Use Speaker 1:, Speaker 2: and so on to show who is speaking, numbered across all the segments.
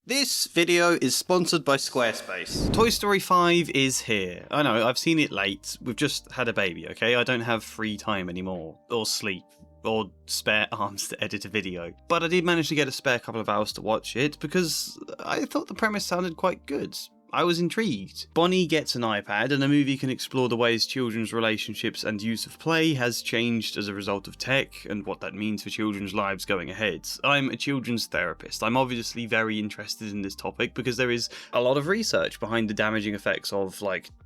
Speaker 1: This video is sponsored by Squarespace. Toy Story 5 is here. I know, I've seen it late. We've just had a baby, okay? I don't have free time anymore. Or sleep. Or spare arms to edit a video. But I did manage to get a spare couple of hours to watch it because I thought the premise sounded quite good. I was intrigued. Bonnie gets an iPad and the movie can explore the ways children's relationships and use of play has changed as a result of tech and what that means for children's lives going ahead. I'm a children's therapist. I'm obviously very interested in this topic because there is a lot of research behind the damaging effects of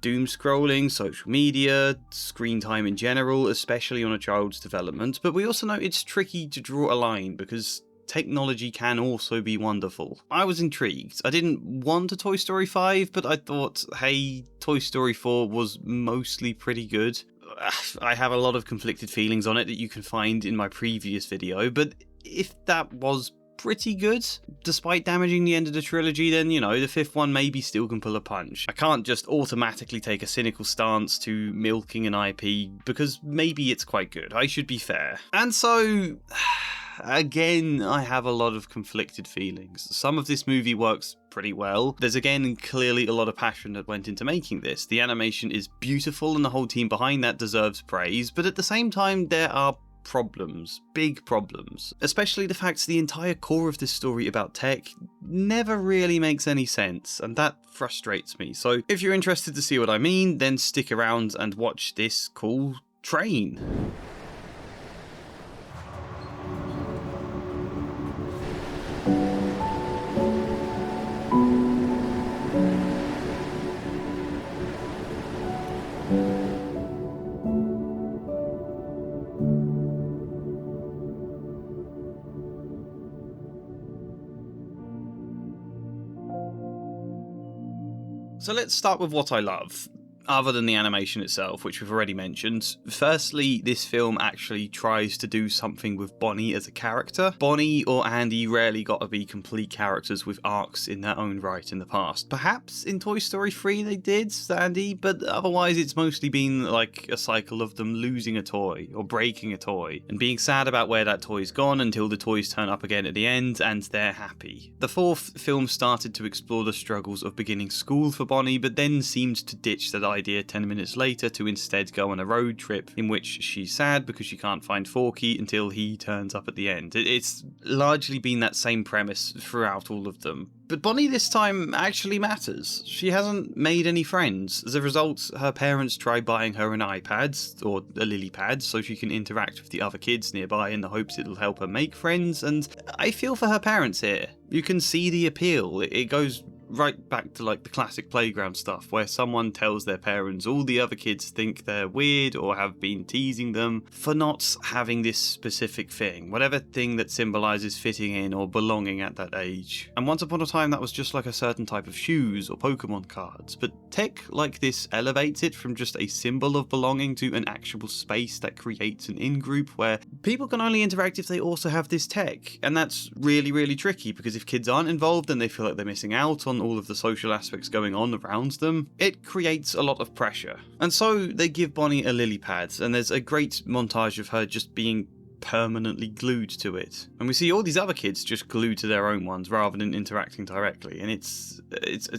Speaker 1: doom scrolling, social media, screen time in general, especially on a child's development. But we also know it's tricky to draw a line because technology can also be wonderful. I was intrigued. I didn't want a Toy Story 5, but I thought, hey, Toy Story 4 was mostly pretty good. I have a lot of conflicted feelings on it that you can find in my previous video, but if that was pretty good, despite damaging the end of the trilogy, then, the fifth one maybe still can pull a punch. I can't just automatically take a cynical stance to milking an IP, because maybe it's quite good. I should be fair. And so again, I have a lot of conflicted feelings. Some of this movie works pretty well. There's again clearly a lot of passion that went into making this. The animation is beautiful and the whole team behind that deserves praise, but at the same time there are problems, big problems. Especially the fact the entire core of this story about tech never really makes any sense, and that frustrates me. So if you're interested to see what I mean, then stick around and watch this cool train. So let's start with what I love, other than the animation itself, which we've already mentioned. Firstly, this film actually tries to do something with Bonnie as a character. Bonnie or Andy rarely got to be complete characters with arcs in their own right in the past. Perhaps in Toy Story 3 they did, Andy, but otherwise it's mostly been like a cycle of them losing a toy or breaking a toy and being sad about where that toy's gone until the toys turn up again at the end and they're happy. The fourth film started to explore the struggles of beginning school for Bonnie, but then seemed to ditch that idea 10 minutes later to instead go on a road trip in which she's sad because she can't find Forky until he turns up at the end. It's largely been that same premise throughout all of them. But Bonnie this time actually matters. She hasn't made any friends. As a result, her parents try buying her an iPad, or a lily pad, so she can interact with the other kids nearby in the hopes it'll help her make friends, and I feel for her parents here. You can see the appeal. It goes right back to the classic playground stuff where someone tells their parents all the other kids think they're weird or have been teasing them for not having this specific thing, whatever thing that symbolises fitting in or belonging at that age. And once upon a time that was just like a certain type of shoes or Pokemon cards, but tech like this elevates it from just a symbol of belonging to an actual space that creates an in-group where people can only interact if they also have this tech. And that's really, really tricky because if kids aren't involved then they feel like they're missing out on all of the social aspects going on around them. It creates a lot of pressure. And so they give Bonnie a lily pad, and there's a great montage of her just being permanently glued to it. And we see all these other kids just glued to their own ones rather than interacting directly. And it's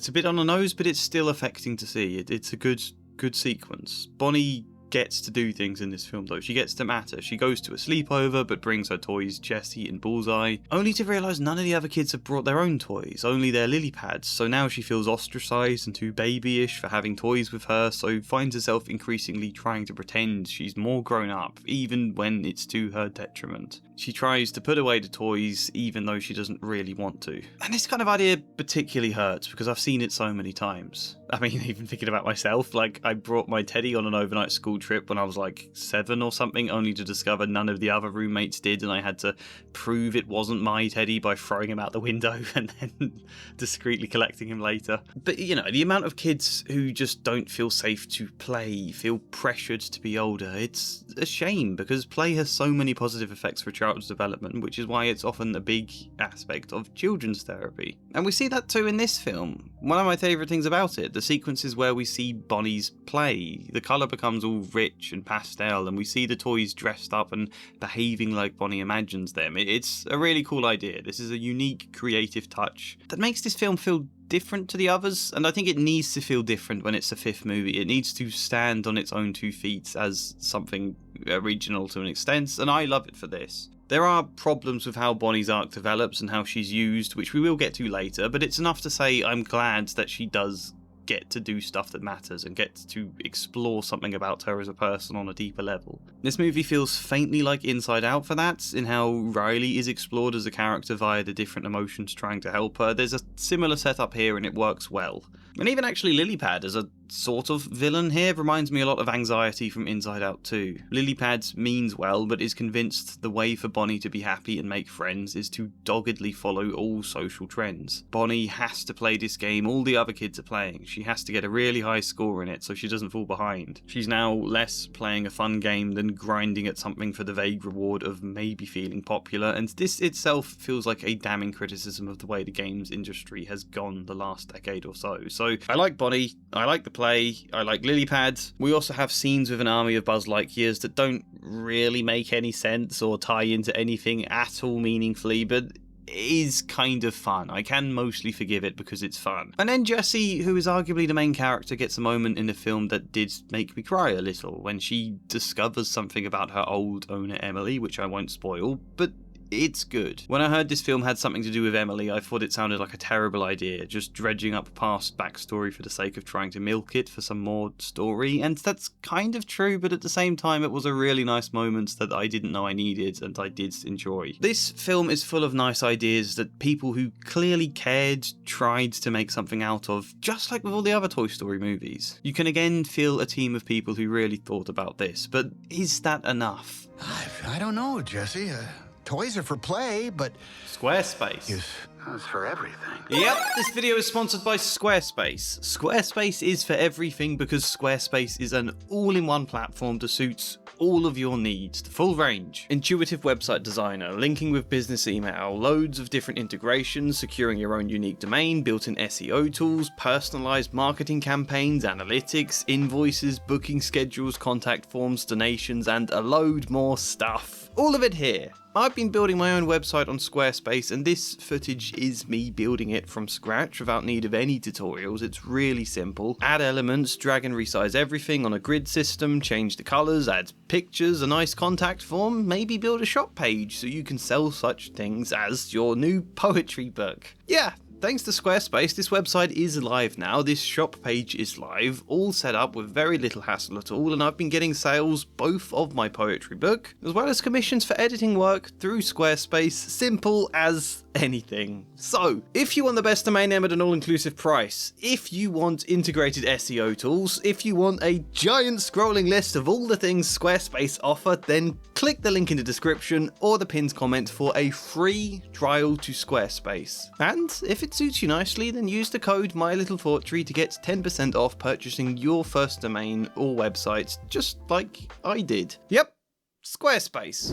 Speaker 1: a bit on the nose, but it's still affecting to see. It's a good sequence. Bonnie gets to do things in this film though. She gets to matter. She goes to a sleepover but brings her toys Jessie and Bullseye, only to realise none of the other kids have brought their own toys, only their lily pads, so now she feels ostracised and too babyish for having toys with her, so finds herself increasingly trying to pretend she's more grown up, even when it's to her detriment. She tries to put away the toys even though she doesn't really want to. And this kind of idea particularly hurts because I've seen it so many times. I mean, even thinking about myself, I brought my teddy on an overnight school trip when I was 7 or something, only to discover none of the other roommates did, and I had to prove it wasn't my teddy by throwing him out the window and then discreetly collecting him later. But the amount of kids who just don't feel safe to play, feel pressured to be older, it's a shame because play has so many positive effects for child's development, which is why it's often a big aspect of children's therapy. And we see that too in this film. One of my favourite things about it, the sequences where we see Bonnie's play, the colour becomes all rich and pastel, and we see the toys dressed up and behaving like Bonnie imagines them. It's a really cool idea. This is a unique, creative touch that makes this film feel different to the others, and I think it needs to feel different when it's a fifth movie. It needs to stand on its own 2 feet as something original to an extent, and I love it for this. There are problems with how Bonnie's arc develops and how she's used, which we will get to later, but it's enough to say I'm glad that she does get to do stuff that matters and get to explore something about her as a person on a deeper level. This movie feels faintly like Inside Out for that, in how Riley is explored as a character via the different emotions trying to help her. There's a similar setup here and it works well. And even actually Lilypad as a sort of villain here reminds me a lot of Anxiety from Inside Out 2. Lilypad means well, but is convinced the way for Bonnie to be happy and make friends is to doggedly follow all social trends. Bonnie has to play this game all the other kids are playing. She has to get a really high score in it so she doesn't fall behind. She's now less playing a fun game than grinding at something for the vague reward of maybe feeling popular, and this itself feels like a damning criticism of the way the games industry has gone the last decade or so. So I like Bonnie, I like the play, I like Lilypad. We also have scenes with an army of Buzz Lightyears that don't really make any sense or tie into anything at all meaningfully, but is kind of fun. I can mostly forgive it because it's fun. And then Jessie, who is arguably the main character, gets a moment in the film that did make me cry a little when she discovers something about her old owner Emily, which I won't spoil, but it's good. When I heard this film had something to do with Emily, I thought it sounded like a terrible idea, just dredging up past backstory for the sake of trying to milk it for some more story, and that's kind of true, but at the same time it was a really nice moment that I didn't know I needed and I did enjoy. This film is full of nice ideas that people who clearly cared tried to make something out of, just like with all the other Toy Story movies. You can again feel a team of people who really thought about this, but is that enough?
Speaker 2: I don't know, Jesse. Toys are for play, but
Speaker 1: Squarespace.
Speaker 2: It's for everything.
Speaker 1: Yep, this video is sponsored by Squarespace. Squarespace is for everything because Squarespace is an all-in-one platform that suits all of your needs, the full range. Intuitive website designer, linking with business email, loads of different integrations, securing your own unique domain, built-in SEO tools, personalized marketing campaigns, analytics, invoices, booking schedules, contact forms, donations, and a load more stuff. All of it here. I've been building my own website on Squarespace, and this footage is me building it from scratch without need of any tutorials. It's really simple. Add elements, drag and resize everything on a grid system, change the colours, add pictures, a nice contact form, maybe build a shop page so you can sell such things as your new poetry book. Yeah. Thanks to Squarespace, this website is live now, this shop page is live, all set up with very little hassle at all, and I've been getting sales both of my poetry book, as well as commissions for editing work through Squarespace, simple as anything. So, if you want the best domain name at an all-inclusive price, if you want integrated SEO tools, if you want a giant scrolling list of all the things Squarespace offer, then click the link in the description or the pinned comment for a free trial to Squarespace. And if it suits you nicely, then use the code MyLittleFortry to get 10% off purchasing your first domain or website, just like I did. Yep, Squarespace.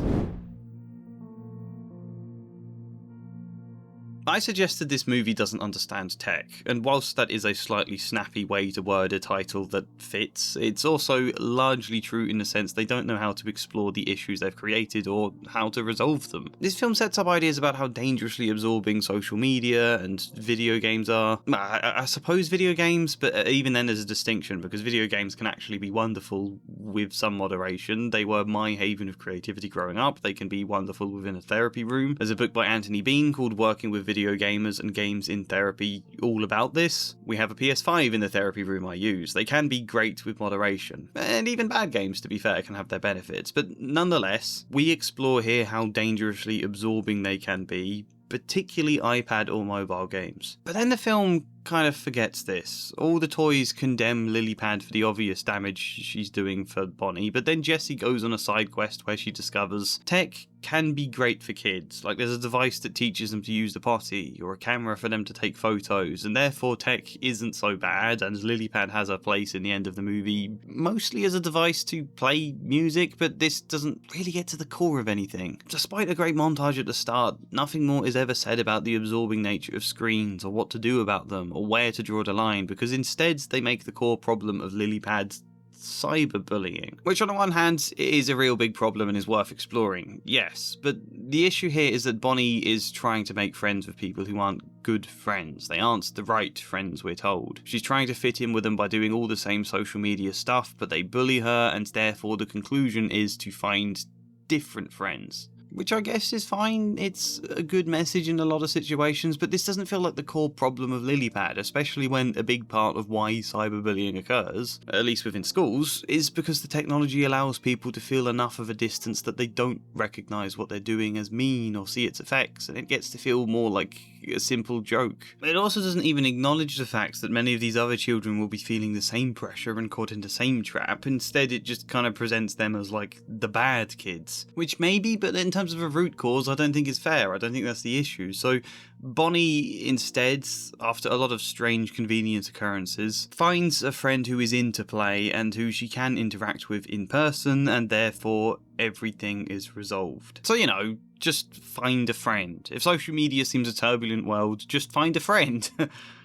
Speaker 1: I suggested this movie doesn't understand tech, and whilst that is a slightly snappy way to word a title that fits, it's also largely true in the sense they don't know how to explore the issues they've created or how to resolve them. This film sets up ideas about how dangerously absorbing social media and video games are. I suppose video games, but even then there's a distinction, because video games can actually be wonderful with some moderation. They were my haven of creativity growing up. They can be wonderful within a therapy room. There's a book by Anthony Bean called Working with Video Gamers and Games in Therapy all about this. We have a PS5 in the therapy room I use. They can be great with moderation. And even bad games, to be fair, can have their benefits. But nonetheless, we explore here how dangerously absorbing they can be, particularly iPad or mobile games. But then the film kind of forgets this. All the toys condemn Lilypad for the obvious damage she's doing for Bonnie, but then Jessie goes on a side quest where she discovers tech can be great for kids. Like, there's a device that teaches them to use the potty, or a camera for them to take photos, and therefore tech isn't so bad, and Lilypad has a place in the end of the movie, mostly as a device to play music, but this doesn't really get to the core of anything. Despite a great montage at the start, nothing more is ever said about the absorbing nature of screens, or what to do about them, or where to draw the line, because instead they make the core problem of Lilypad cyberbullying. Which on the one hand is a real big problem and is worth exploring, yes, but the issue here is that Bonnie is trying to make friends with people who aren't good friends. They aren't the right friends, we're told. She's trying to fit in with them by doing all the same social media stuff, but they bully her, and therefore the conclusion is to find different friends. Which I guess is fine, it's a good message in a lot of situations, but this doesn't feel like the core problem of Lilypad, especially when a big part of why cyberbullying occurs, at least within schools, is because the technology allows people to feel enough of a distance that they don't recognise what they're doing as mean or see its effects, and it gets to feel more like a simple joke. It also doesn't even acknowledge the fact that many of these other children will be feeling the same pressure and caught in the same trap. Instead, it just kind of presents them as like the bad kids, which maybe, but in terms of a root cause, I don't think is fair. I don't think that's the issue. So Bonnie instead, after a lot of strange convenient occurrences, finds a friend who is into play and who she can interact with in person, and therefore everything is resolved. So, you know, just find a friend. If social media seems a turbulent world, just find a friend.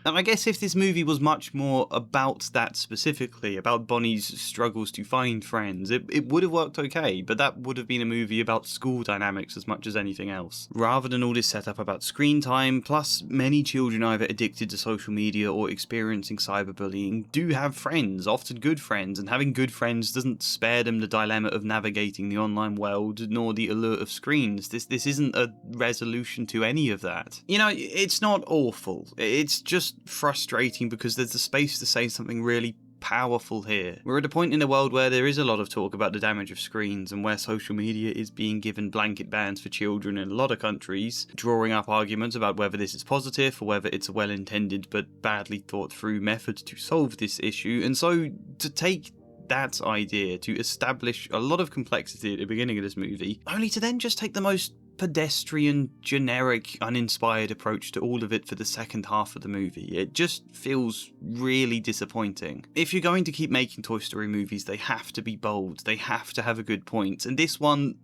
Speaker 1: And I guess if this movie was much more about that specifically, about Bonnie's struggles to find friends, it would have worked okay, but that would have been a movie about school dynamics as much as anything else. Rather than all this setup about screen time, plus many children either addicted to social media or experiencing cyberbullying do have friends, often good friends, and having good friends doesn't spare them the dilemma of navigating the online world, nor the allure of screens. This isn't a resolution to any of that. You know, it's not awful, it's just frustrating because there's the space to say something really powerful here. We're at a point in the world where there is a lot of talk about the damage of screens and where social media is being given blanket bans for children in a lot of countries, drawing up arguments about whether this is positive or whether it's a well-intended but badly thought through method to solve this issue. And so to take that idea, to establish a lot of complexity at the beginning of this movie, only to then just take the most pedestrian, generic, uninspired approach to all of it for the second half of the movie. It just feels really disappointing. If you're going to keep making Toy Story movies, they have to be bold, they have to have a good point, and this one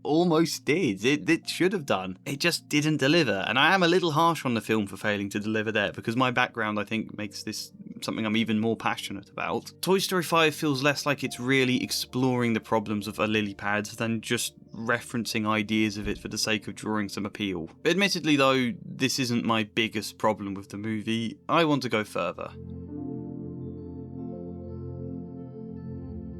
Speaker 1: almost did. It should have done. It just didn't deliver, and I am a little harsh on the film for failing to deliver there, because my background, I think, makes this something I'm even more passionate about. Toy Story 5 feels less like it's really exploring the problems of a lily pad than just referencing ideas of it for the sake of drawing some appeal. Admittedly though, this isn't my biggest problem with the movie. I want to go further.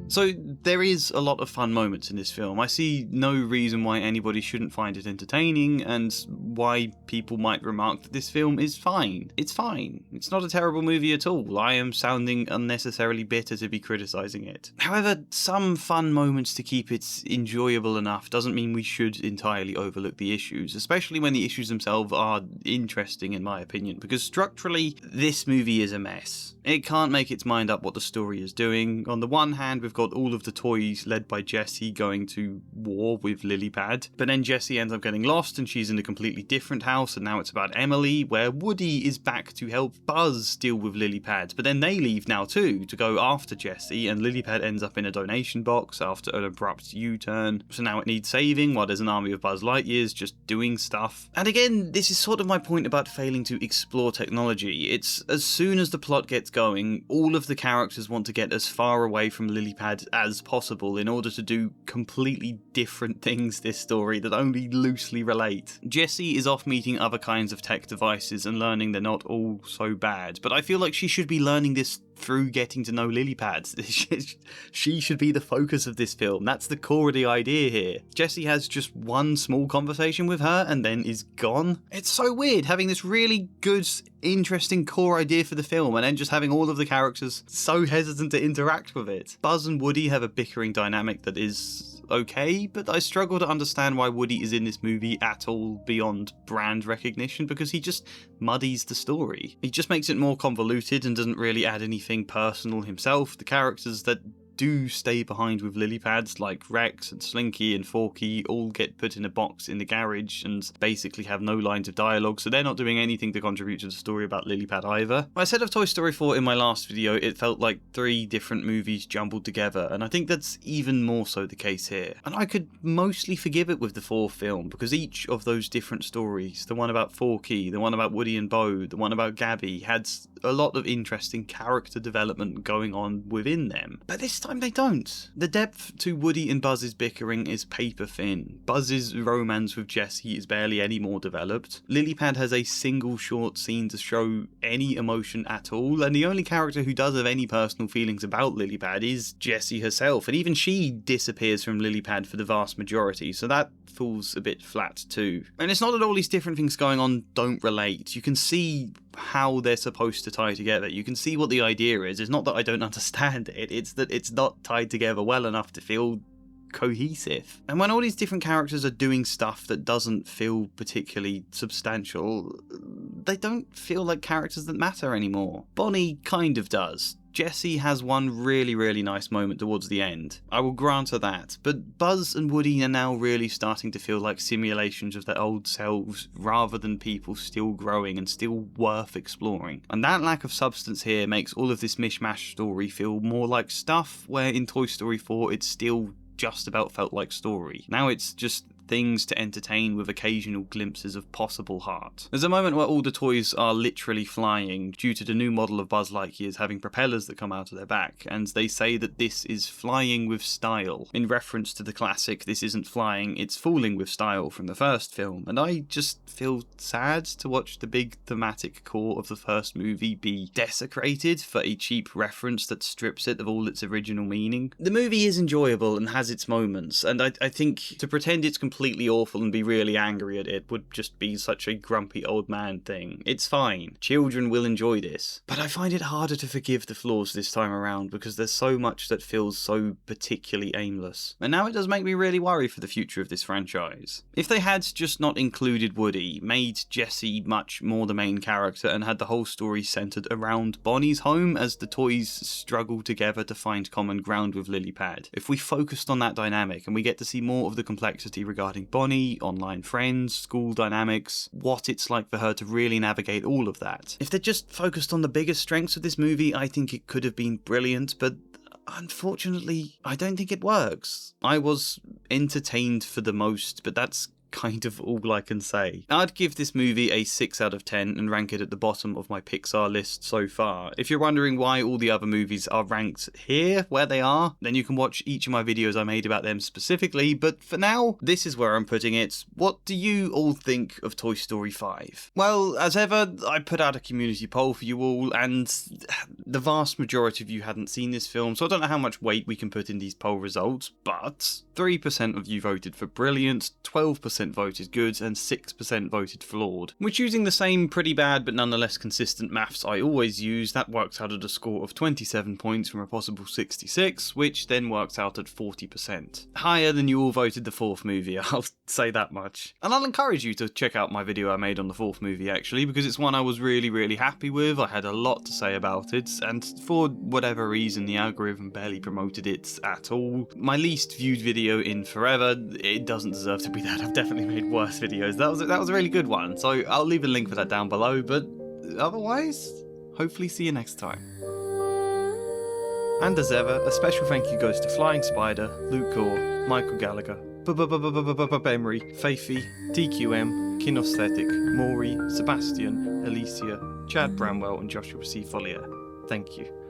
Speaker 1: So there is a lot of fun moments in this film. I see no reason why anybody shouldn't find it entertaining, and why people might remark that this film is fine. It's fine. It's not a terrible movie at all. I am sounding unnecessarily bitter to be criticising it. However, some fun moments to keep it enjoyable enough doesn't mean we should entirely overlook the issues, especially when the issues themselves are interesting in my opinion, because structurally, this movie is a mess. It can't make its mind up what the story is doing. On the one hand, we've got all of the toys led by Jessie going to war with Lilypad, but then Jessie ends up getting lost and she's in a completely different house, and now it's about Emily, where Woody is back to help Buzz deal with Lilypad, but then they leave now too to go after Jessie, and Lilypad ends up in a donation box after an abrupt U-turn, so now it needs saving while there's an army of Buzz Lightyears just doing stuff. And again, this is sort of my point about failing to explore technology. It's as soon as the plot gets going, all of the characters want to get as far away from Lilypad as possible in order to do completely different things this story that only loosely relate. Jessie is off meeting other kinds of tech devices and learning they're not all so bad, but I feel like she should be learning this through getting to know Lilypad. She should be the focus of this film. That's the core of the idea here. Jessie has just one small conversation with her and then is gone. It's so weird having this really good, interesting core idea for the film and then just having all of the characters so hesitant to interact with it. Buzz and Woody have a bickering dynamic that is okay, but I struggle to understand why Woody is in this movie at all beyond brand recognition, because he just muddies the story. He just makes it more convoluted and doesn't really add anything personal himself. The characters that do stay behind with Lilypads, like Rex and Slinky and Forky, all get put in a box in the garage and basically have no lines of dialogue, so they're not doing anything to contribute to the story about Lilypad either. I said of Toy Story 4 in my last video, it felt like 3 different movies jumbled together, and I think that's even more so the case here. And I could mostly forgive it with the 4th film, because each of those different stories, the one about Forky, the one about Woody and Bo, the one about Gabby, had a lot of interesting character development going on within them. But this time they don't. The depth to Woody and Buzz's bickering is paper thin. Buzz's romance with Jessie is barely any more developed. Lilypad has a single short scene to show any emotion at all, and the only character who does have any personal feelings about Lilypad is Jessie herself, and even she disappears from Lilypad for the vast majority, so that falls a bit flat too. And it's not that all these different things going on don't relate. You can see how they're supposed to tie together. You can see what the idea is. It's not that I don't understand it, it's that it's not tied together well enough to feel cohesive. And when all these different characters are doing stuff that doesn't feel particularly substantial, they don't feel like characters that matter anymore. Bonnie kind of does. Jessie has one really nice moment towards the end. I will grant her that, but Buzz and Woody are now really starting to feel like simulations of their old selves rather than people still growing and still worth exploring. And that lack of substance here makes all of this mishmash story feel more like stuff where in Toy Story 4 it still just about felt like story. Now it's just things to entertain with occasional glimpses of possible heart. There's a moment where all the toys are literally flying due to the new model of Buzz Lightyears having propellers that come out of their back, and they say that this is flying with style, in reference to the classic "this isn't flying, it's falling with style" from the first film, and I just feel sad to watch the big thematic core of the first movie be desecrated for a cheap reference that strips it of all its original meaning. The movie is enjoyable and has its moments, and I think to pretend it's completely awful and be really angry at it would just be such a grumpy old man thing. It's fine. Children will enjoy this. But I find it harder to forgive the flaws this time around because there's so much that feels so particularly aimless. And now it does make me really worry for the future of this franchise. If they had just not included Woody, made Jessie much more the main character, and had the whole story centered around Bonnie's home as the toys struggle together to find common ground with Lilypad. If we focused on that dynamic and we get to see more of the complexity regarding Bonnie, online friends, school dynamics, what it's like for her to really navigate all of that. If they just focused on the biggest strengths of this movie, I think it could have been brilliant, but unfortunately, I don't think it works. I was entertained for the most, but that's kind of all I can say. I'd give this movie a 6 out of 10 and rank it at the bottom of my Pixar list so far. If you're wondering why all the other movies are ranked here, where they are, then you can watch each of my videos I made about them specifically, but for now, this is where I'm putting it. What do you all think of Toy Story 5? Well, as ever, I put out a community poll for you all, and the vast majority of you hadn't seen this film, so I don't know how much weight we can put in these poll results, but 3% of you voted for brilliant, 12% voted good, and 6% voted flawed. Which, using the same pretty bad but nonetheless consistent maths I always use, that works out at a score of 27 points from a possible 66, which then works out at 40%. Higher than you all voted the fourth movie, I'll say that much. And I'll encourage you to check out my video I made on the fourth movie actually, because it's one I was really happy with. I had a lot to say about it, and for whatever reason the algorithm barely promoted it at all. My least viewed video in forever, it doesn't deserve to be that. I've definitely made worse videos. That was a really good one, so I'll leave a link for that down below, but otherwise, hopefully see you next time. And as ever, a special thank you goes to Flying Spider, Luke Gore, Michael Gallagher, Emery, Faithy, DQM, Kinesthetic, Maury, Sebastian, Alicia, Chad Bramwell, and Joshua C. Follier. Thank you.